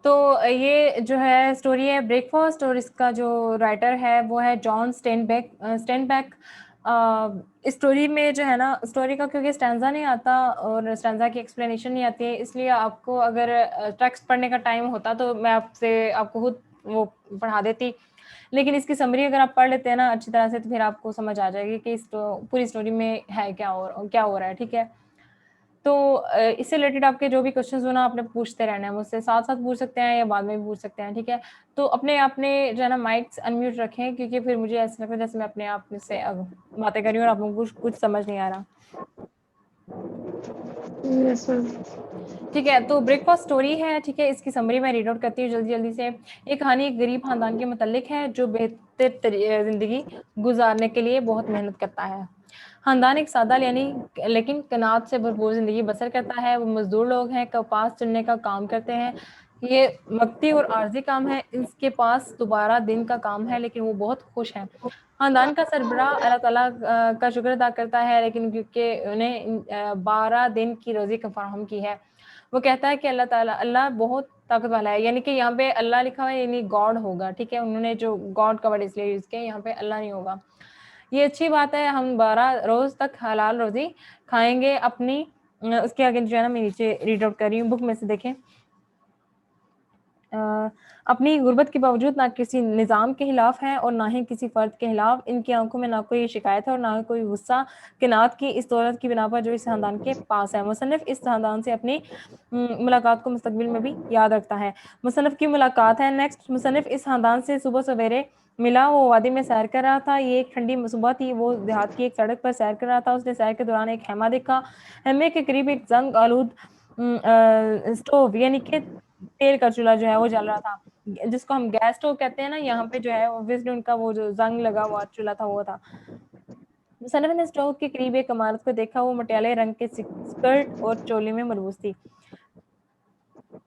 तो ये जो है स्टोरी है ब्रेकफास्ट, और इसका जो राइटर है वो है जॉन स्टेनबेक। इस स्टोरी में जो है ना, स्टोरी का क्योंकि स्टैंजा नहीं आता और स्टैंजा की एक्सप्लेनेशन नहीं आती है, इसलिए आपको अगर टेक्स्ट पढ़ने का टाइम होता तो मैं आपको खुद वो पढ़ा देती। लेकिन इसकी समरी अगर आप पढ़ लेते हैं ना अच्छी तरह से, तो फिर आपको समझ आ जाएगी कि इस पूरी स्टोरी में है क्या और क्या हो रहा है, ठीक है। तो इससे रिलेटेड आपके जो भी क्वेश्चंस हो ना, आपने पूछते रहना है मुझसे, साथ-साथ पूछ सकते हैं या बाद में भी पूछ सकते हैं, ठीक है? तो अपने आपने जो है ना माइक्स अनम्यूट रखें, क्योंकि फिर मुझे ऐसा लगता है जैसे मैं अपने आप में से अब बातें कर रही हूँ और आप लोगों को कुछ समझ नहीं आ रहा। Yes ma'am. ठीक है, तो ब्रेकफास्ट स्टोरी है, ठीक है? इसकी समरी मैं रीड आउट करती हूँ जल्दी-जल्दी से। ये कहानी एक गरीब खानदान के मुतल्लिक है जो बेहतर ज़िंदगी गुज़ारने के लिए बहुत मेहनत करता है। खानदान एक सादा यानी लेकिन कनात से भरपूर ज़िंदगी बसर करता है। वो मज़दूर लोग हैं, कपास चुनने का काम करते हैं। ये वक़्ती और आर्ज़ी काम है। इसके पास दोबारा दिन का काम है, लेकिन वो बहुत खुश हैं। खानदान का सरबराह अल्लाह ताला का शुक्र अदा करता है, लेकिन क्योंकि उन्हें 12 दिन की रोज़ी फराहम की है। वो कहता है कि अल्लाह बहुत ताकत वाला है, यानी कि यहाँ पे अल्लाह लिखा हुआ है, यानी गॉड होगा, ठीक है? उन्होंने जो गॉड का वर्ड इसलिए यूज़ किया, यहाँ पे अल्लाह नहीं होगा। ये अच्छी बात है, हम 12 रोज़ तक हलाल रोज़ी खाएँगे अपनी उसके आगे जो है ना मैं नीचे रीड आउट कर रही हूँ, बुक में से देखें। अपनी गुर्बत के बावजूद ना किसी निज़ाम के खिलाफ हैं और ना ही किसी फ़र्द के खिलाफ। इनकी आँखों में ना कोई शिकायत है और ना कोई गुस्सा किनात की इस दौलत की बिना पर जो इस ख़ानदान के पास है। मुसन्निफ़ इस ख़ानदान से अपनी मुलाकात को मुस्तक़बिल में भी याद रखता है। मुसन्निफ़ की मुलाकात है नेक्स्ट। मुसन्निफ़ इस ख़ानदान से सुबह सवेरे मिला, वो वादी में सैर कर रहा था। ये एक ठंडी सुबह थी, वो देहात की एक सड़क पर सैर कर रहा था। उसने सैर के दौरान एक खेमा देखा। खेमे के करीब एक जंग आलूद स्टोव यानी कि तेल का चूल्हा जो है वो जल रहा था, जिसको हम गैस स्टोव कहते हैं ना, यहाँ पे जो है ऑब्वियसली उनका वो जो जंग लगा हुआ चूल्हा था वो था। मुसन्निफ़ ने स्टोव के करीब एक इमारत को देखा, वो मटियाले रंग के स्कर्ट और चोली में मलबूस थी।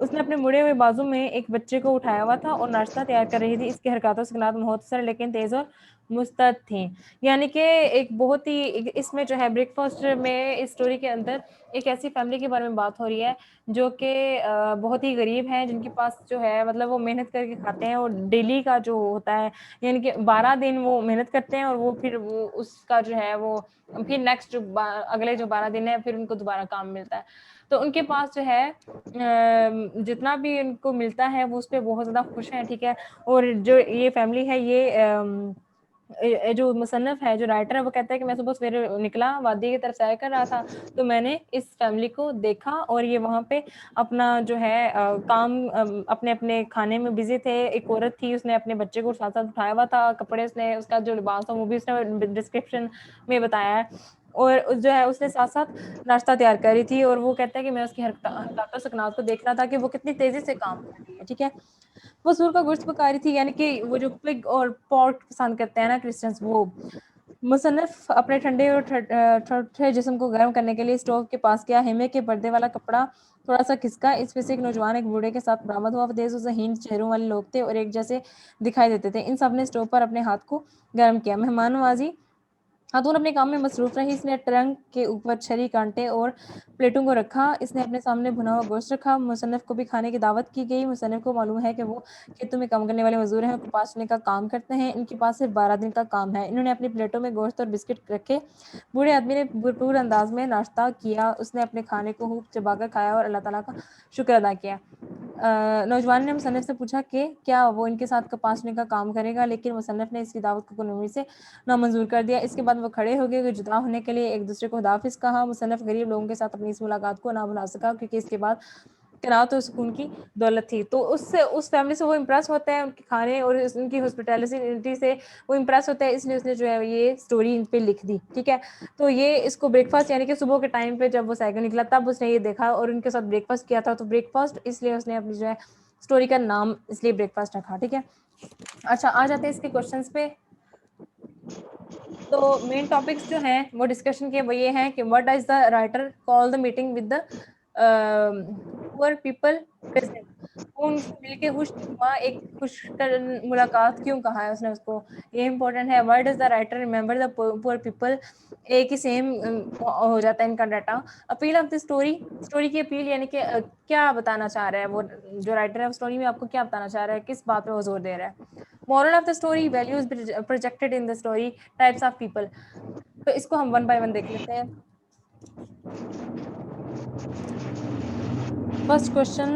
उसने अपने मुड़े हुए बाजू में एक बच्चे को उठाया हुआ था और नाश्ता तैयार कर रही थी। इसकी हरकतों से कनात मुख्तसर लेकिन तेज़ और मुस्तैद थी। यानी कि एक बहुत ही इसमें जो है ब्रेकफ़ास्ट में इस स्टोरी के अंदर एक ऐसी फ़ैमिली के बारे में बात हो रही है जो कि बहुत ही गरीब हैं, जिनके पास जो है मतलब वो मेहनत करके खाते हैं और डेली का जो होता है, यानी कि 12 दिन वो मेहनत करते हैं और वो फिर वो उसका जो है वो फिर नेक्स्ट अगले जो 12 दिन है फिर उनको दोबारा काम मिलता है। तो उनके पास जो है जितना भी उनको मिलता है वो उस पे बहुत ज़्यादा खुश हैं, ठीक है? और जो ये फैमिली है ये जो मुसन्निफ़ है, जो राइटर है, वो कहता है कि मैं सुबह सवेरे निकला, वादी की तरफ सैर कर रहा था, तो मैंने इस फैमिली को देखा और ये वहाँ पे अपना जो है काम अपने-अपने खाने में बिज़ी थे। एक औरत थी, उसने अपने बच्चे को साथ-साथ उठाया हुआ था, कपड़े उसने उसका जो लिबास था वो भी उसने डिस्क्रिप्शन में बताया है। और जो है उसने साथ-साथ नाश्ता तैयार करी थी और वो कहता है कि मैं उसकी हरकतों सकनात को देख रहा था कि वो कितनी तेज़ी से काम कर रही है, ठीक है? वो सूअर का गोश्त पका रही थी, यानी कि वो जो पिग और पोर्क पसंद करते हैं ना क्रिश्चियंस वो। मुसन्निफ़ अपने ठंडे और ठठे जिस्म को गर्म करने के लिए स्टोव के पास गया। हेमे के पर्दे वाला कपड़ा थोड़ा-सा खिसका, इसमें से एक नौजवान एक बूढ़े के साथ बरामद हुआ। वो तेज़ और ज़हीन चेहरों वाले लोग थे और एक जैसे दिखाई देते थे। इन सब ने स्टोव पर अपने हाथ को गर्म किया। मेहमान नवाज़ी खातून अपने काम में मसरूफ़ रही। इसने ट्रंक के ऊपर छरी, कांटे और प्लेटों को रखा। इसने अपने सामने भुना हुआ गोश्त रखा। मुसन्निफ़ को भी खाने की दावत की गई। मुसन्निफ़ को मालूम है कि वो खेतों में काम करने वाले मज़दूर हैं और कपास चुनने का काम करते हैं। इनके पास सिर्फ़ 12 दिन का काम है। इन्होंने अपनी प्लेटों में गोश्त और बिस्किट रखे। बूढ़े आदमी ने भरपूर अंदाज़ में नाश्ता किया। उसने अपने खाने को खूब चबाकर खाया और अल्लाह ताला का शुक्र अदा किया। नौजवान ने मुसन्निफ़ से पूछा कि क्या वो इनके साथ कपास चुनने का काम करेगा, लेकिन मुसन्निफ़ ने इसकी दावत को कुनूनी से नामंजूर कर दिया। इसके बाद वो खड़े हो गए, जुदा होने के लिए एक दूसरे को खुदाफिज़ कहा। मुसन्निफ़ गरीब लोगों के साथ अपनी इस मुलाकात को ना भुला सका, क्योंकि इसके बाद क़नाअत और सुकून की दौलत थी। तो उससे उस फैमिली से वो इम्प्रेस होता है, उनके खाने और उनकी हॉस्पिटैलिटी से वो इम्प्रेस होता है, इसलिए उसने जो है ये स्टोरी इन पे लिख दी, ठीक है? तो ये इसको ब्रेकफ़ास्ट यानी कि सुबह के टाइम पे जब वो साइकिल निकला तब उसने ये देखा और उनके साथ ब्रेकफ़ास्ट किया था, तो ब्रेकफ़ास्ट इसलिए उसने अपनी जो है स्टोरी का नाम इसलिए ब्रेकफ़ास्ट रखा, ठीक है? अच्छा, आ जाते हैं इसके क्वेश्चंस पे। तो मेन टॉपिक्स जो हैं वो डिस्कशन के वो ये हैं कि what does the writer call the meeting with the poor people present. वो उनसे मिलके खुशनुमा एक खुशकर मुलाकात क्यों कहा है उसने उसको, ये इंपॉर्टेंट है। Why does the writer remember the poor people, एक ही सेम हो जाता है इनका data. Appeal of the story, story की अपील यानी कि क्या बताना चाह रहा है वो जो राइटर है, स्टोरी में आपको क्या बताना चाह रहा है, किस बात पे वो जोर दे रहा है। Moral of the story, values projected in the story, types of people. तो इसको हम वन बाय वन देख लेते हैं। फर्स्ट क्वेश्चन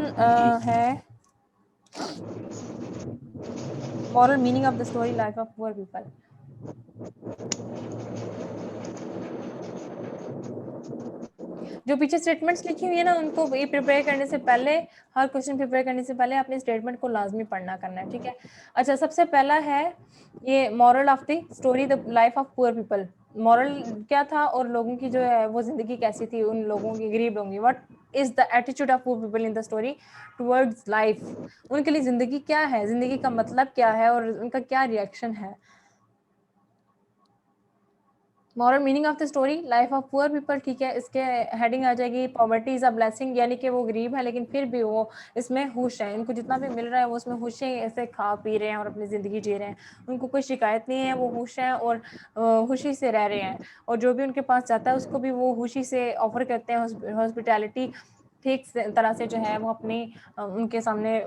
है moral meaning of the story life of poor people। जो पीछे स्टेटमेंट्स लिखी हुई है ना, उनको ये प्रिपेयर करने से पहले, हर क्वेश्चन प्रिपेयर करने से पहले अपने स्टेटमेंट को लाजमी पढ़ना करना है, ठीक है। अच्छा, सबसे पहला है ये moral of the story the life of poor people. Moral क्या था और लोगों की जो है वो जिंदगी कैसी थी, उन लोगों की, गरीब लोगों की। What is the attitude of poor people in the story towards life, उनके लिए जिंदगी क्या है, जिंदगी का मतलब क्या है और उनका क्या रिएक्शन है। Moral meaning of the story life of poor people, ठीक है। इसके हेडिंग आ जाएगी पॉवर्टी इज अ ब्लेसिंग, यानी कि वो गरीब है लेकिन फिर भी वो इसमें खुश है, इनको जितना भी मिल रहा है वो उसमें खुश है, ऐसे खा पी रहे हैं और अपनी ज़िंदगी जी रहे हैं, उनको कोई शिकायत नहीं है, वो खुश हैं और खुशी से रह रहे हैं। और जो भी उनके पास जाता है उसको भी वो खुशी से ऑफर करते हैं हॉस्पिटैलिटी, ठीक तरह से जो है वो अपनी उनके सामने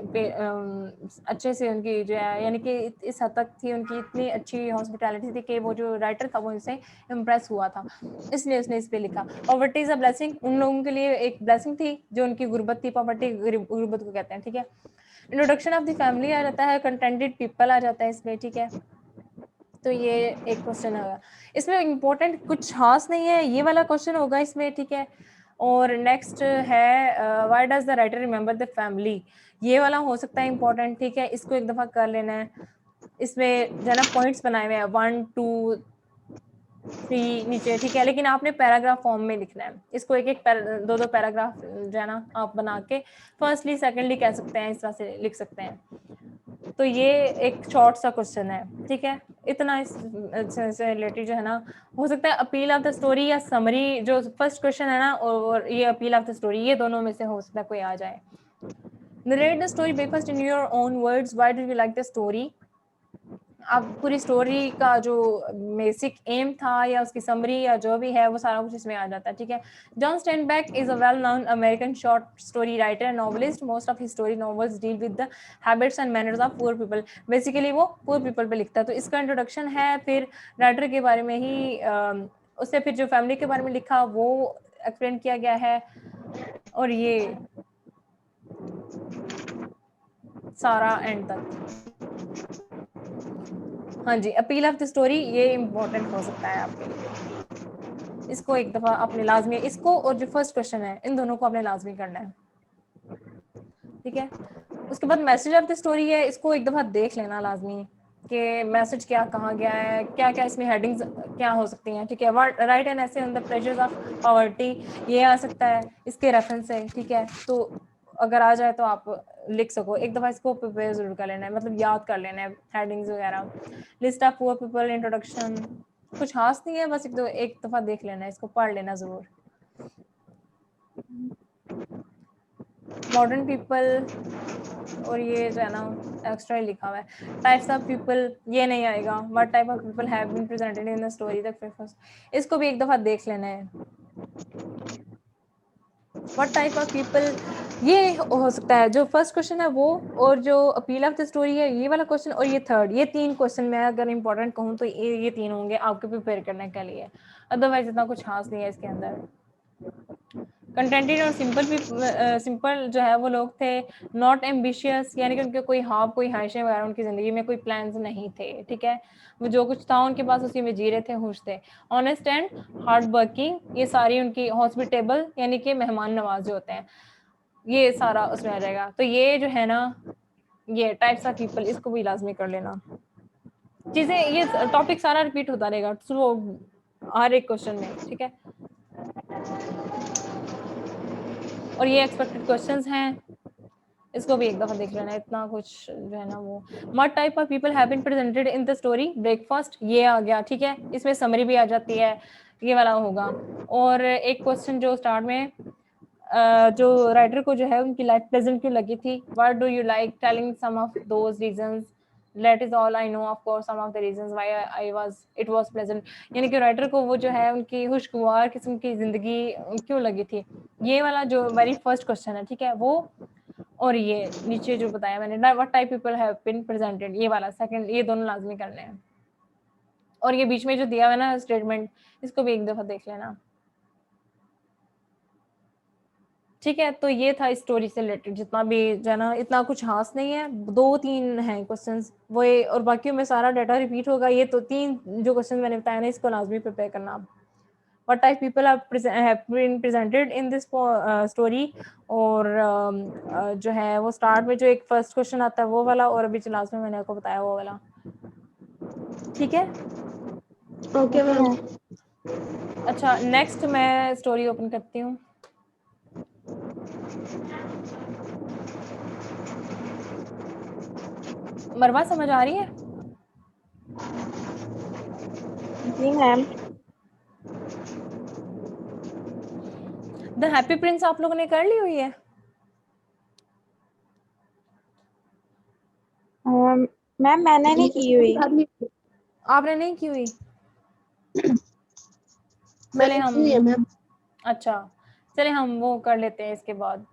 अच्छे से उनकी जो है, यानी कि इस हद तक थी उनकी इतनी अच्छी हॉस्पिटैलिटी थी कि वो जो राइटर था वो इनसे इम्प्रेस हुआ था, इसलिए उसने इस पे लिखा। पॉवर्टी इज अ ब्लेसिंग, उन लोगों के लिए एक ब्लेसिंग थी जो उनकी गुर्बत थी, पॉवर्टी गुर्बत को कहते हैं, ठीक है। इंट्रोडक्शन ऑफ द फैमिली आ जाता है, कंटेंटेड पीपल आ जाता है इसमें, ठीक है। तो ये एक क्वेश्चन होगा, इसमें इंपॉर्टेंट कुछ खास नहीं है, ये वाला क्वेश्चन होगा इसमें, ठीक है। और नेक्स्ट है why does the writer remember the family, ये वाला हो सकता है इंपॉर्टेंट, ठीक है। इसको एक दफा कर लेना है। इसमें जो है ना पॉइंट्स बनाए हुए हैं 1 2 3 नीचे, ठीक है, लेकिन आपने पैराग्राफ फॉर्म में लिखना है इसको, एक एक दो दो पैराग्राफ जो है ना आप बना के फर्स्टली सेकेंडली कह सकते हैं, इस तरह से लिख सकते हैं। तो ये एक शॉर्ट सा क्वेश्चन है, ठीक है। इतना इससे रिलेटेड जो है ना हो सकता है अपील ऑफ द स्टोरी या समरी, जो फर्स्ट क्वेश्चन है ना और ये अपील ऑफ द स्टोरी, ये दोनों में से हो सकता है कोई आ जाए। Narrate the story breakfast in your own words, why do you like the story. अब पूरी स्टोरी का जो बेसिक एम था या उसकी समरी या जो भी है वो सारा कुछ इसमें आ जाता है, ठीक है। John Steinbeck is a well known American short story writer and novelist, most of his story novels deal with the habits and manners of poor people, basically वो पुअर पीपल पे लिखता है। तो इसका इंट्रोडक्शन है, फिर राइटर के बारे में ही उससे फिर जो फैमिली के बारे में लिखा वो एक्सप्लेन किया गया है, और ये सारा एंड तक। हाँ जी, अपील ऑफ द स्टोरी ये इम्पोर्टेंट हो सकता है आपके लिए, इसको एक दफा आपने लाजमी, इसको और जो फर्स्ट क्वेश्चन है इन दोनों को आपने लाजमी करना है, ठीक है। उसके बाद मैसेज ऑफ द स्टोरी है, इसको एक दफा देख लेना लाजमी कि मैसेज क्या कहा गया है, क्या क्या इसमें हेडिंग्स क्या हो सकती हैं, ठीक है। राइट एन ऐसे on the pressures of poverty, ये आ सकता है इसके रेफरेंस से, ठीक है। तो अगर आ जाए तो आप लिख सको, एक दफा इसको प्रिपेयर जरूर कर लेना है, मतलब याद कर लेना है हेडिंग्स वगैरह। List of poor people, introduction, कुछ खास नहीं है, बस एक दफा देख लेना है, इसको पढ़ लेना जरूर। मॉडर्न पीपल, और ये जो है ना एक्स्ट्रा ही लिखा हुआ है। टाइप्स ऑफ पीपल ये नहीं आएगा, what type of people have been presented in the story the first, इसको भी एक दफा देख लेना है। व्हाट टाइप ऑफ पीपल, ये हो सकता है जो फर्स्ट क्वेश्चन है वो, और जो अपील ऑफ द स्टोरी है ये वाला क्वेश्चन, और ये थर्ड, ये तीन क्वेश्चन मैं अगर इंपॉर्टेंट कहूँ तो ये तीन होंगे आपके प्रिपेयर करने के लिए, अदरवाइज इतना कुछ खास नहीं है इसके अंदर। कंटेंटेड और सिंपल जो है वो लोग थे, नॉट एम्बिशियस, यानी कि उनके कोई कोई ख्वाहिशें वगैरह उनकी ज़िंदगी में कोई प्लान्स नहीं थे, ठीक है। वो जो कुछ था उनके पास उसी में जी रहे थे, खुश थे। ऑनेस्ट एंड हार्ड वर्किंग, ये सारी उनकी हॉस्पिटेबल यानी कि मेहमान नवाज जो होते हैं, ये सारा उसमें आ जाएगा। तो ये जो है ना ये टाइप्स ऑफ पीपल, इसको भी लाजमी कर लेना। चीज़ें, ये टॉपिक सारा रिपीट होता रहेगा थ्रू हर एक क्वेश्चन में, ठीक है। और ये एक्सपेक्टेड क्वेश्चंस हैं, इसको भी एक दफा देख लेना, इतना कुछ जो है ना वो। What type of people have been presented in the story breakfast, ये आ गया, ठीक है। इसमें समरी भी आ जाती है, ये वाला होगा। और एक क्वेश्चन जो स्टार्ट में जो राइटर को जो है उनकी लाइफ प्लेजेंट क्यों लगी थी, what do you like telling some of those reasons, that is all I know, of course some of the reasons why it was pleasant। यानी कि राइटर को वो जो है उनकी खुशगवार किस्म की जिंदगी क्यों लगी थी, ये वाला जो वेरी फर्स्ट क्वेश्चन है, ठीक है, वो। और ये नीचे जो बताया मैंने, what type people have been presented, ये वाला सेकंड, ये दोनों लाजमी करने हैं। और ये बीच में जो दिया हुआ है ना स्टेटमेंट, इसको भी एक दफा देख लेना, ठीक है। तो ये था स्टोरी से रिलेटेड जितना भी जो है ना, इतना कुछ खास नहीं है, 2-3 हैं क्वेश्चंस वो, और बाकी में सारा डाटा रिपीट होगा। ये तो 3 जो क्वेश्चन मैंने बताया ना, इसको लाजमी प्रिपेयर करना आप। What type people have been presented in this story, और जो है वो स्टार्ट में जो एक फर्स्ट क्वेश्चन आता है वो वाला, और अभी जो लास्ट में मैंने आपको बताया वो वाला, ठीक है। Okay ma'am. अच्छा, नेक्स्ट मैं स्टोरी ओपन करती हूँ। मरवा समझ आ रही है? जी मैम। द हैप्पी प्रिंस आप लोगों ने कर ली हुई है? मैम मैंने नहीं की हुई। आपने नहीं की हुई? चले मैंने हम, की है मैम। अच्छा चले हम वो कर लेते हैं इसके बाद।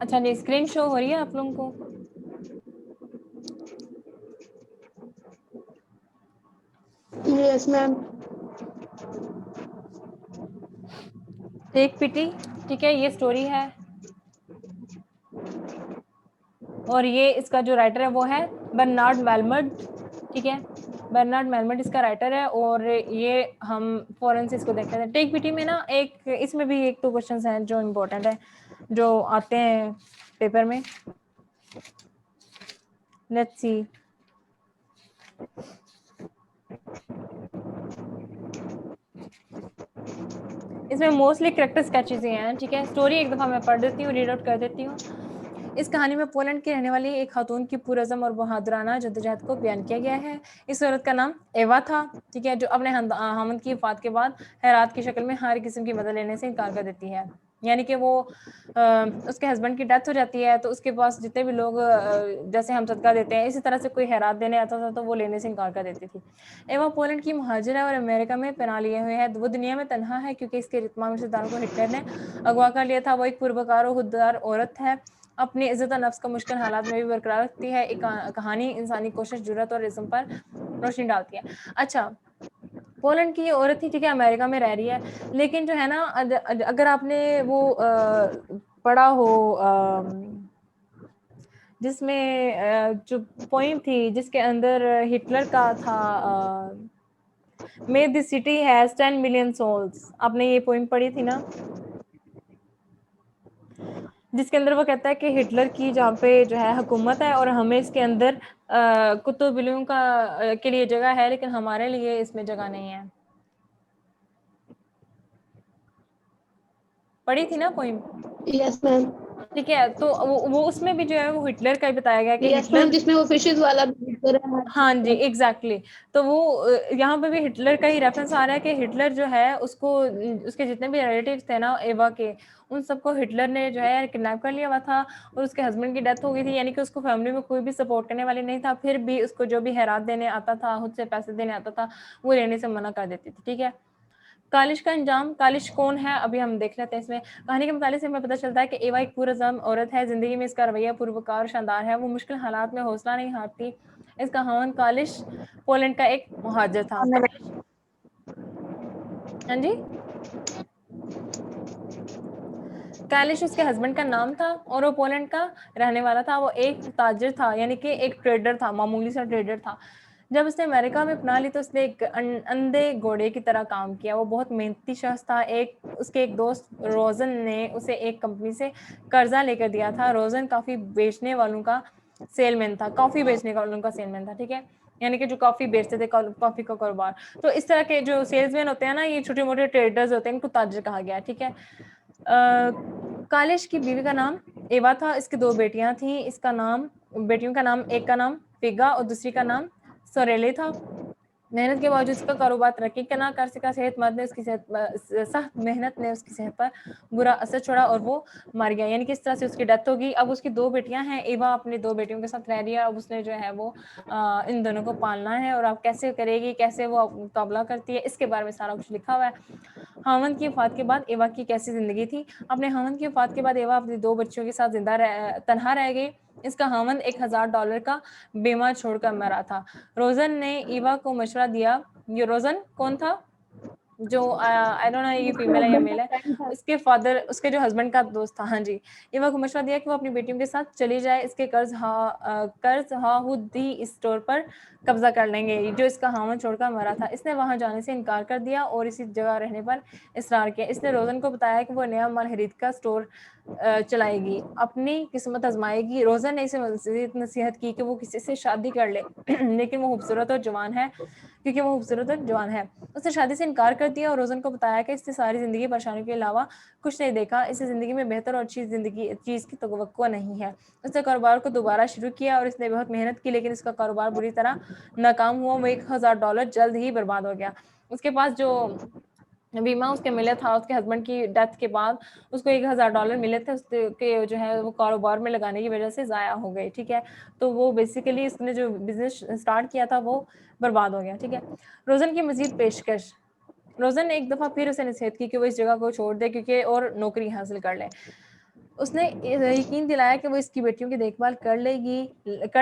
अच्छा जी, स्क्रीन शो हो रही है आप लोगों को? Yes ma'am. टेक पिटी, ठीक है, ये स्टोरी है, और ये इसका जो राइटर है वो है बर्नार्ड मेलमर्ड, ठीक है, बर्नार्ड मेलमर्ड इसका राइटर है। और ये हम फौरन से इसको देख लेते हैं। टेक पिटी में ना एक, इसमें भी 1-2 क्वेश्चंस हैं जो इम्पोर्टेंट है, जो आते हैं पेपर में। लेट्स सी, इसमें मोस्टली कैरेक्टर स्केचेस ही हैं, ठीक है। स्टोरी एक दफा मैं पढ़ देती हूँ, रीड आउट कर देती हूँ। इस कहानी में पोलैंड की रहने वाली एक खातून की पुरज़म और बहादुराना जद्दोजहद को बयान किया गया है। इस औरत का नाम एवा था, ठीक है, जो अपने हामद की वफात के बाद हैरात की शक्ल में हर किस्म की मदद लेने से इनकार कर देती है। यानी कि वो उसके हस्बैंड की डेथ हो जाती है, तो उसके पास जितने भी लोग जैसे हम सदका देते हैं, इसी तरह से कोई हैरात देने आता था तो वो लेने से इनकार कर देती थी। एवा पोलैंड की मुहाजिर है और अमेरिका में पनाह लिए हुए है। वो दुनिया में तनहा है क्योंकि इसके तमाम रिश्तेदारों को हिटलर ने अगवा कर लिया था। वो एक पुरवकार और खुददार औरत है, अपनी इज्जत नफ्स को मुश्किल हालात में भी बरकरार रखती है। एक कहानी इंसानी कोशिश, जुर्रत और इज़्म पर रोशनी डालती है। अच्छा, पोलैंड की ये औरत थी, ठीक है, अमेरिका में रह रही है, लेकिन जो है ना, अगर आपने वो पढ़ा हो जिसमें जो पोइम थी जिसके अंदर हिटलर का था, may this city has 10 million souls, आपने ये पोइम पढ़ी थी ना, जिसके अंदर वो कहता है कि हिटलर की जहाँ पे जो है हुकूमत है और हमें इसके अंदर कुत्तों बिल्लियों का के लिए जगह है, लेकिन हमारे लिए इसमें जगह नहीं है। पढ़ी थी ना पोइम? Yes ma'am. ठीक है, तो वो उसमें भी जो है वो हिटलर का ही बताया गया कि यस मैम, हिटलर, जिसमें वो फिशेज वाला हाँ जी एग्जैक्टली। तो वो यहाँ पे भी हिटलर का ही रेफरेंस आ रहा है कि हिटलर जो है उसको, उसके जितने भी रिलेटिव्स थे ना एवा के, उन सबको हिटलर ने जो है किडनैप कर लिया हुआ था, और उसके हस्बैंड की डेथ हो गई थी। यानी कि उसको फैमिली में कोई भी सपोर्ट करने वाली नहीं था, फिर भी उसको जो भी हैरात देने आता था, खुद से पैसे देने आता था, वो लेने से मना कर देती थी, ठीक है। कालिश का अंजाम, कालिश कौन है अभी हम देख लेते हैं। इसमें कहानी के मुताबिक से हमें पता चलता है कि एवा एक पुरज़म औरत है, जिंदगी में इसका रवैया पुरवकार और शानदार है। वो मुश्किल हालात में हौसला नहीं हारती। इसका हवन कालिश पोलैंड का एक मुहाजिर था। हाँ जी, कालिश उसके हस्बैंड का नाम था और वो पोलैंड का रहने वाला था। वो एक ताजिर था, यानी कि एक ट्रेडर था, मामूली सा ट्रेडर था। जब उसने अमेरिका में अपना ली तो उसने एक अंधे घोड़े की तरह काम किया। वो बहुत मेहनती शख्स था। उसके एक दोस्त रोजन ने उसे एक कंपनी से कर्जा लेकर दिया था। रोजन काफ़ी बेचने वालों का सेलमैन था, कॉफ़ी बेचने वालों का सेलमैन था, ठीक है, यानी कि जो कॉफ़ी बेचते थे, कॉफ़ी का कारोबार। तो इस तरह के जो सेल्समैन होते हैं ना, ये छोटे मोटे ट्रेडर्स होते हैं, इनको ताजिर कहा गया, ठीक है। कालिश की बीवी का नाम एवा था, इसकी 2 बेटियां थी, इसका नाम बेटियों का नाम, एक का नाम फिगा और दूसरी का नाम सोरेले था। मेहनत के बावजूद उसका कारोबार तरक्की करना कर सका। सेहतमंद ने उसकी सख्त मेहनत ने उसकी सेहत पर बुरा असर छोड़ा और वो मर गया, यानी कि इस तरह से उसकी डेथ होगी। अब उसकी 2 बेटियां हैं, एवा अपनी 2 बेटियों के साथ रह रही है। अब उसने जो है वो इन दोनों को पालना है और अब कैसे करेगी, कैसे वो मुकाबला करती है, इसके बारे में सारा कुछ लिखा हुआ है। हामद की वफात के बाद एवा की कैसी जिंदगी थी। अपने हामद की वफात के बाद एवा अपनी 2 बच्चों के साथ तनहा रह गई। इसका हामद $1000 का बीमा छोड़कर मरा था। रोजन ने ईवा को मशवरा दिया। ये रोजन कौन था? जो आई डोंट नो ये फीमेल है या मेल है। उसके फादर, उसके जो हस्बैंड का दोस्त था। हाँ जी, ईवा को मशवरा दिया कि वो अपनी बेटियों के साथ चली जाए। इसके कर्ज हाहुदी स्टोर पर कब्जा कर लेंगे जो इसका हामद छोड़कर मरा था। इसने वहां जाने से इनकार कर दिया और इसी जगह रहने पर इसरार किया। इसने रोजन को बताया कि वो नया माल खरीद का स्टोर चलाएगी, अपनी किस्मत आजमाएगी। रोजन ने इसे मज़ीद नसीहत की कि वो किसी से शादी कर ले लेकिन वो खूबसूरत और जवान है, क्योंकि वो खूबसूरत और जवान है। उसने शादी से इनकार कर दिया और रोजन को बताया कि इसने सारी जिंदगी परेशानियों के अलावा कुछ नहीं देखा। इसे जिंदगी में बेहतर और अच्छी चीज़ की तवक्को नहीं है। उसने कारोबार को दोबारा शुरू किया और इसने बहुत मेहनत की, लेकिन इसका कारोबार बुरी तरह नाकाम हुआ। वो $1000 जल्द ही बर्बाद हो गया। उसके पास जो बीमा उसके मिला था, उसके हस्बैंड की डेथ के बाद उसको $1000 मिले थे, उसके जो है वो कारोबार में लगाने की वजह से ज़ाया हो गए। ठीक है, तो वो बेसिकली इसने जो बिजनेस स्टार्ट किया था वो बर्बाद हो गया। ठीक है, रोजन की मजीद पेशकश। रोजन ने एक दफ़ा फिर उसे नसीहत की कि वो इस जगह को छोड़ दे क्योंकि और नौकरी हासिल कर ले। उसने यकीन दिलाया कि वो इसकी बेटियों की देखभाल कर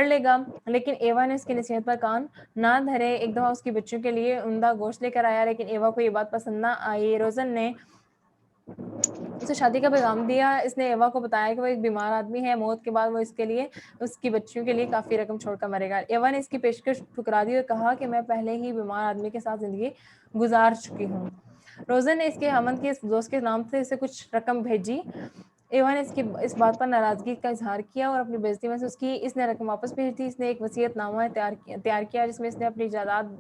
लेगा, लेकिन एवा ने इसकी नसीहत पर कान ना धरे। एक दफ़ा उसकी बच्चों के लिए उम्दा गोश्त लेकर आया, लेकिन एवा को ये बात पसंद ना आई। रोजन ने उसे शादी का पैगाम दिया। इसने एवा को बताया कि वो एक बीमार आदमी है, मौत के बाद वो इसके लिए उसकी बच्चियों के लिए काफ़ी रकम छोड़कर मरेगा। एवा ने इसकी पेशकश ठुकरा दी और कहा कि मैं पहले ही बीमार आदमी के साथ ज़िंदगी गुजार चुकी हूँ। रोजन ने इसके हमद के इस दोस्त के नाम से इसे कुछ रकम भेजी। एवा ने इस बात पर नाराज़गी का इजहार किया और अपनी बेइज्जती महसूस की। इसने रकम वापस भेज दी। इसने एक वसीयतनामा तैयार किया जिसमें इसने अपनी जायदाद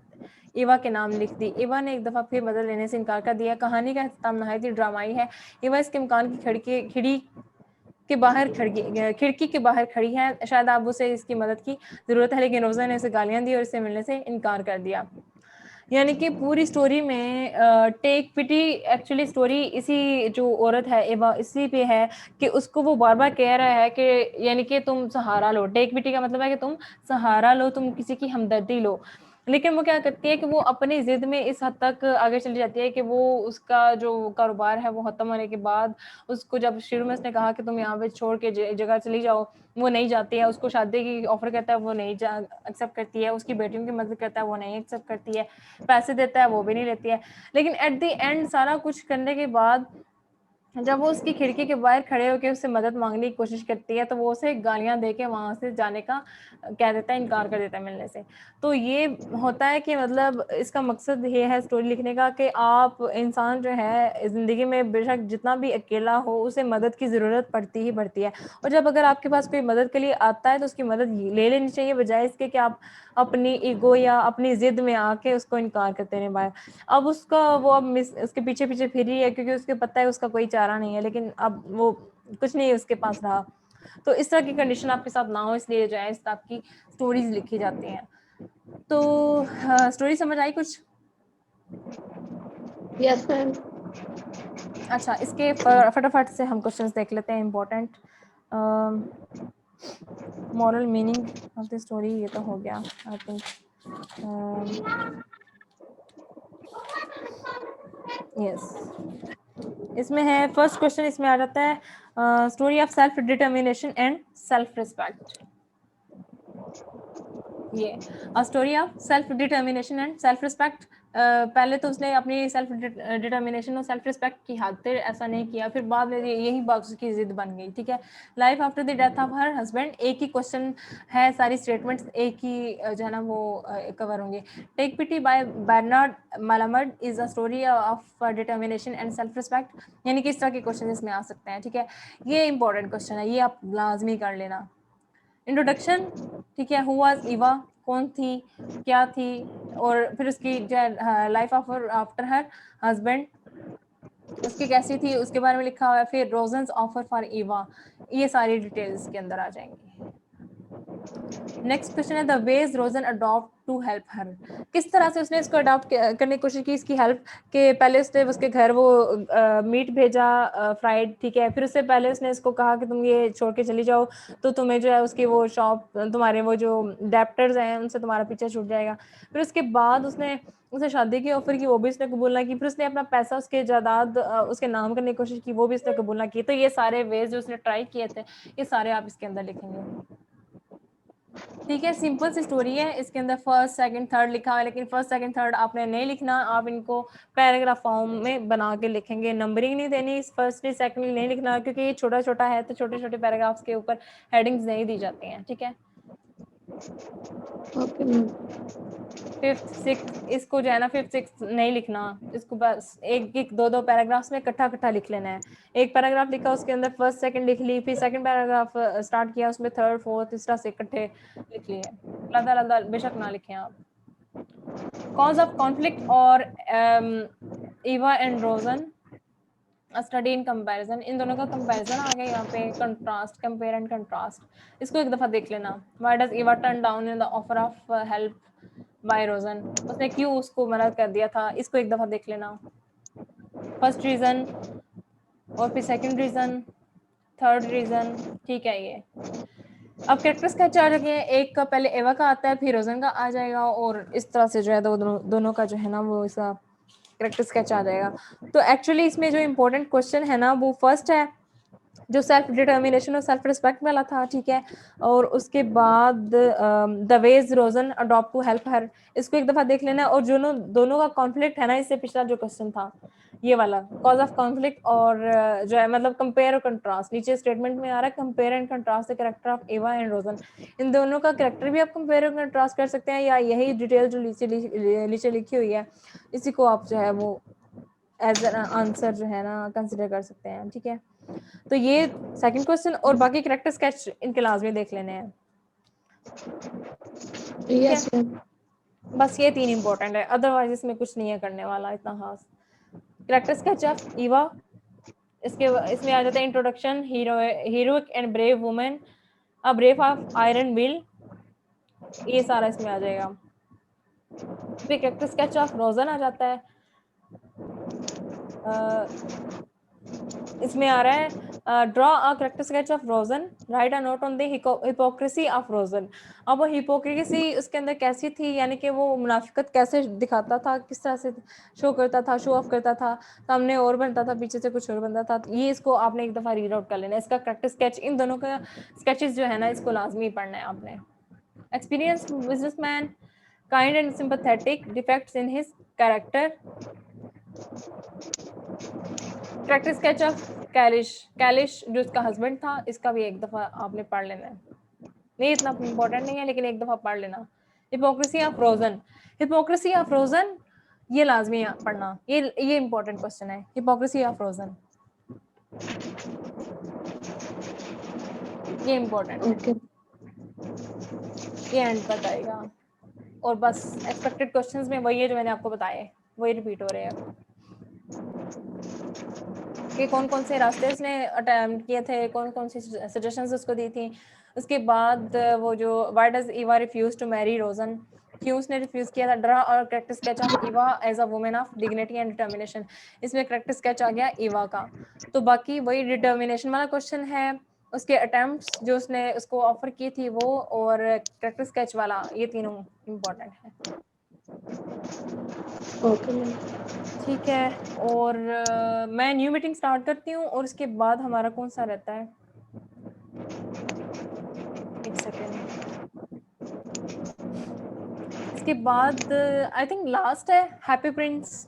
एवा के नाम लिख दी। एवा ने एक दफ़ा फिर मदद लेने से इनकार कर दिया। कहानी का अख्ताम नहायत ही ड्रामाई है। एवा इसके मकान की खिड़की के बाहर खड़ी है। शायद आप उसे इसकी मदद की ज़रूरत है, लेकिन रोज़ा ने उसे गालियाँ दी और इससे मिलने से इनकार कर दिया। यानी कि पूरी स्टोरी में टेक पिटी, एक्चुअली स्टोरी इसी जो औरत है एवा इसी पे है कि उसको वो बार बार कह रहा है कि यानी कि तुम सहारा लो। टेक पिटी का मतलब है कि तुम सहारा लो, तुम किसी की हमदर्दी लो। लेकिन वो क्या करती है कि वो अपनी ज़िद में इस हद तक आगे चली जाती है कि वो उसका जो कारोबार है वो ख़त्म होने के बाद उसको जब शुरू में उसने कहा कि तुम यहाँ पे छोड़ के जगह चली जाओ, वो नहीं जाती है। उसको शादी की ऑफ़र करता है, वो नहीं एक्सेप्ट करती है। उसकी बेटियों की मदद करता है, वो नहीं एक्सेप्ट करती है। पैसे देता है, वो भी नहीं लेती है। लेकिन एट द एंड सारा कुछ करने के बाद जब वो उसकी खिड़की के बाहर खड़े होकर उससे मदद मांगने की कोशिश करती है, तो वो उसे गालियाँ दे के वहाँ से जाने का कह देता है, इनकार कर देता है मिलने से। तो ये होता है कि मतलब इसका मकसद ये है स्टोरी लिखने का कि आप इंसान जो है ज़िंदगी में बेशक जितना भी अकेला हो, उसे मदद की ज़रूरत पड़ती ही पड़ती है। और जब अगर आपके पास कोई मदद के लिए आता है तो उसकी मदद ले लेनी चाहिए, बजाय इसके कि आप अपनी ईगो या अपनी ज़िद में आके उसको इनकार करते रहें बार। अब उसका वो अब उसके पीछे फिर रही है क्योंकि उसके पता है उसका कोई चारा नहीं है, लेकिन अब वो कुछ नहीं उसके पास रहा। तो इस तरह की कंडीशन आपके साथ ना हो, इसलिए जो है इस टाइप की स्टोरीज लिखी जाती हैं। तो स्टोरी समझ आई कुछ? Yes ma'am. अच्छा, इसके फटाफट से हम क्वेश्चंस देख लेते हैं important. Moral meaning of the story ये तो हो गया आई थिंक। यस, इसमें है फर्स्ट क्वेश्चन, इसमें आ जाता है story of self determination and self respect. ये story of self determination and self respect. पहले तो उसने अपनी सेल्फ डिटर्मिनेशन और सेल्फ रिस्पेक्ट की खातिर ऐसा नहीं किया, फिर बाद में यही बात उसकी जिद बन गई। ठीक है, life after the death of her husband, एक ही क्वेश्चन है, सारी स्टेटमेंट्स एक ही जो है ना वो कवर होंगे। Take pity by Bernard Malamud is a story of determination and self respect. यानी कि इस तरह के क्वेश्चन इसमें आ सकते हैं। ठीक है, ये इंपॉर्टेंट क्वेश्चन है, ये आप लाजमी कर लेना। इंट्रोडक्शन, ठीक है, हु वाज ईवा, कौन थी, क्या थी, और फिर उसकी जो लाइफ आफ्टर हर हस्बैंड, उसकी कैसी थी उसके बारे में लिखा हुआ है। फिर रोजन्स ऑफर फॉर ईवा, ये सारी डिटेल्स के अंदर आ जाएंगी। नेक्स्ट क्वेश्चन है the ways Rosen adopt to help her, किस तरह से उसने इसको अडॉप्ट करने की कोशिश की इसकी हेल्प के। पहले उसने उसके घर वो मीट भेजा फ्राइड, ठीक है। फिर उससे पहले उसने इसको कहा कि तुम ये छोड़ के चली जाओ तो तुम्हें जो है उसकी वो शॉप, तुम्हारे वो जो डेप्टर्स हैं उनसे तुम्हारा पीछा छूट जाएगा। फिर उसके बाद उसने उसे शादी की ऑफर की, वो भी उसने कबूल ना की। फिर उसने अपना पैसा उसके जायदाद उसके नाम करने की कोशिश की, वो भी उसने कबूल ना की। तो ये सारे वेज जो उसने ट्राई किए थे ये सारे आप इसके अंदर लिखेंगे, ठीक है। सिंपल सी स्टोरी है, इसके अंदर फर्स्ट सेकंड थर्ड लिखा है, लेकिन फर्स्ट सेकंड थर्ड आपने नहीं लिखना, आप इनको पैराग्राफ फॉर्म में बना के लिखेंगे। नंबरिंग नहीं देनी, फर्स्ट सेकंड नहीं लिखना, क्योंकि ये छोटा छोटा है तो छोटे छोटे पैराग्राफ्स के ऊपर हेडिंग्स नहीं दी जाती हैं, ठीक है। Okay ma'am. फिफ्थ सिक्स इसको जो है ना फिफ्थ सिक्स नहीं लिखना, इसको बस एक एक दो दो पैराग्राफ्स में इकट्ठा इकट्ठा लिख लेना है। एक पैराग्राफ लिखा उसके अंदर फर्स्ट सेकंड लिख ली, फिर सेकंड पैराग्राफ स्टार्ट किया उसमें थर्ड फोर्थ तीसरा से इकट्ठे लिख लिए, अलग अलग बेशक ना लिखें आप। कॉज ऑफ कॉन्फ्लिक्ट और Eva and Rosen study in comparison, इन दोनों का कंपैरिजन आ गया यहाँ पे, कंट्रास्ट, कंपेयर एंड कंट्रास्ट, इसको एक दफा देख लेना। Why does Eva turn down in the offer of help by Rosen, उसने क्यों उसको मना कर दिया था, इसको एक दफा देख लेना। फर्स्ट रीजन और फिर सेकंड रीजन, थर्ड रीजन, ठीक है। ये अब कैरेक्टर्स का चार जगह, एक का पहले एवा का आता है फिर रोजन का आ जाएगा, और इस तरह से जो है दोनों का जो है ना वो इसका कैरेक्टर स्केच आ जाएगा। तो एक्चुअली इसमें जो इम्पोर्टेंट क्वेश्चन है ना वो फर्स्ट है जो सेल्फ डिटर्मिनेशन और सेल्फ रिस्पेक्ट वाला था, ठीक है। और उसके बाद the ways Rosen adopt to help her, इसको एक दफा देख लेना। और जो दोनों का कॉन्फ्लिक्ट है ना, इससे पिछला जो क्वेश्चन था ये वाला, कॉज ऑफ कॉन्फ्लिक्ट और जो है मतलब कंपेयर और कंट्रास्ट, नीचे स्टेटमेंट में आ रहा है compare and contrast the character of एवा एंड रोजन, इन दोनों का कैरेक्टर भी आप कंपेयर और कंट्रास्ट कर सकते हैं, या यही डिटेल जो नीचे लिखी हुई है इसी को आप जो है वो एज एन आंसर जो है ना कंसिडर कर सकते हैं, ठीक है। तो ये सेकंड क्वेश्चन, और बाकी कैरेक्टर स्केच इनके लाजमी देख लेने हैं, यस मैम। बस ये तीन इंपॉर्टेंट है, अदरवाइज इसमें कुछ नहीं है करने वाला इतना खास। कैरेक्टर स्केच ऑफ ईवा, इसमें आ जाता है introduction, heroic and brave women, a brave of iron will, ये सारा इसमें आ जाएगा। फिर कैरेक्टर स्केच ऑफ रोजन आ जाता है, इसमें आ रहा है draw a character sketch of Rosen, write a note on the hypocrisy of Rosen. अब वो हिपोक्रेसी उसके अंदर कैसी थी, यानी कि वो मुनाफिकत कैसे दिखाता था, किस तरह से शो करता था, शो ऑफ करता था, सामने और बनता था पीछे से कुछ और बनता था। ये इसको आपने एक दफा रीड आउट कर लेना, इसका कैरेक्टर स्केच, इन दोनों का स्केचेस जो है ना इसको लाजमी पढ़ना है आपने। Experience businessman, kind and sympathetic, defects in his character, character sketch of Kalish, Kalish जो इसका हस्बैंड था, इसका भी एक दफा आपने पढ़ लेना है, नहीं इतना इंपॉर्टेंट नहीं है लेकिन एक दफा पढ़ लेना। Hypocrisy of Rojan, hypocrisy of रोजन ये लाजमी पढ़ना, ये इंपॉर्टेंट क्वेश्चन है, हिपोक्रेसी ऑफ रोजन ये इंपॉर्टेंट है, ओके। ये एंड तक आएगा। और बस एक्सपेक्टेड क्वेश्चंस में वही है जो मैंने आपको बताए, वही रिपीट हो रहे हैं कि कौन कौन से रास्ते उसने अटेम्प्ट किए थे, कौन कौन सी सजेशंस उसको दी थी। उसके बाद वो जो why does Eva refuse to marry Rosen, क्यों उसने रिफ्यूज किया था। ड्रा और character sketch of Eva as a women of dignity and determination, इसमें कैरेक्टर स्केच आ गया ईवा का। तो बाकी वही डिटर्मिनेशन वाला क्वेश्चन है, उसके अटेम्प्ट्स जो उसने उसको ऑफर की थी वो, और कैरेक्टर स्केच वाला, ये तीनों इम्पोर्टेंट है, ओके मैम। ठीक है। और मैं न्यू मीटिंग स्टार्ट करती हूँ, और उसके बाद हमारा कौन सा रहता है, एक सेकेंड, इसके बाद आई थिंक लास्ट है हैप्पी प्रिंस,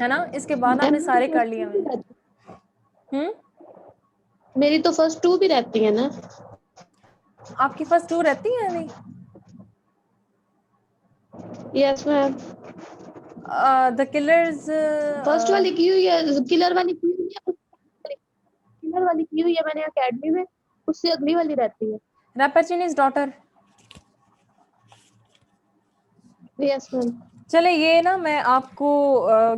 है ना। इसके बाद आपने सारे कर लिए हुए। मेरी तो फर्स्ट 2 भी रहती है ना। आपकी फर्स्ट 2 रहती है नहीं, yes ma'am. The killers, first वाली की हुई है, किलर वाली की हुई है, किलर वाली की हुई है मैंने एकेडमी में, उससे अगली वाली रहती है। रैपर्चिनीज डॉटर, यस मैम। चले ये ना मैं आपको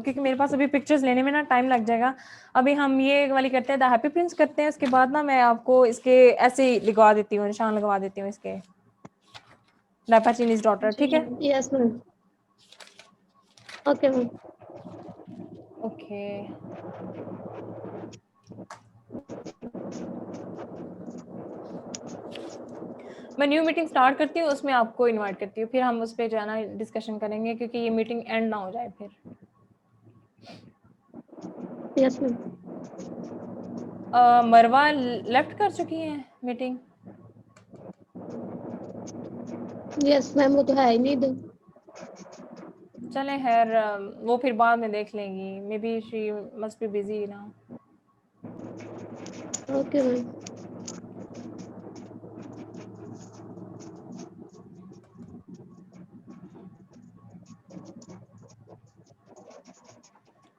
क्योंकि मेरे पास अभी पिक्चर्स लेने में ना टाइम लग जाएगा, अभी हम ये वाली करते हैं, द हैप्पी प्रिंस करते हैं, उसके बाद ना मैं आपको इसके ऐसे ही लिखवा देती हूँ, निशान लगवा देती हूँ इसके, द पैचिनीज डॉटर, ठीक है? Yes ma'am, okay ma'am. Okay मैं न्यू मीटिंग स्टार्ट करती हूँ, उसमें आपको इनवाइट करती हूँ, फिर हम उस पर जो है ना डिस्कशन करेंगे, क्योंकि ये मीटिंग एंड ना हो जाए फिर। Yes ma'am. मरवा लेफ्ट कर चुकी हैं मीटिंग? यस मैम, वो तो है ही नहीं इधर। चले खैर, वो फिर बाद में देख लेंगी, maybe she must be busy ना। Okay ma'am.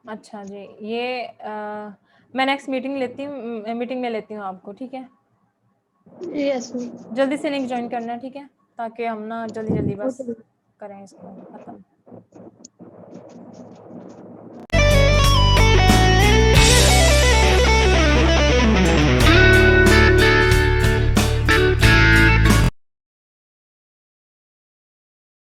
अच्छा जी, ये मैं नेक्स्ट मीटिंग लेती हूँ, मीटिंग में लेती हूँ आपको, ठीक है? यस मैम, जल्दी से लिंक ज्वाइन करना, ठीक है, ताकि हम ना जल्दी जल्दी बस ओके मैम। करें इसको खत्म।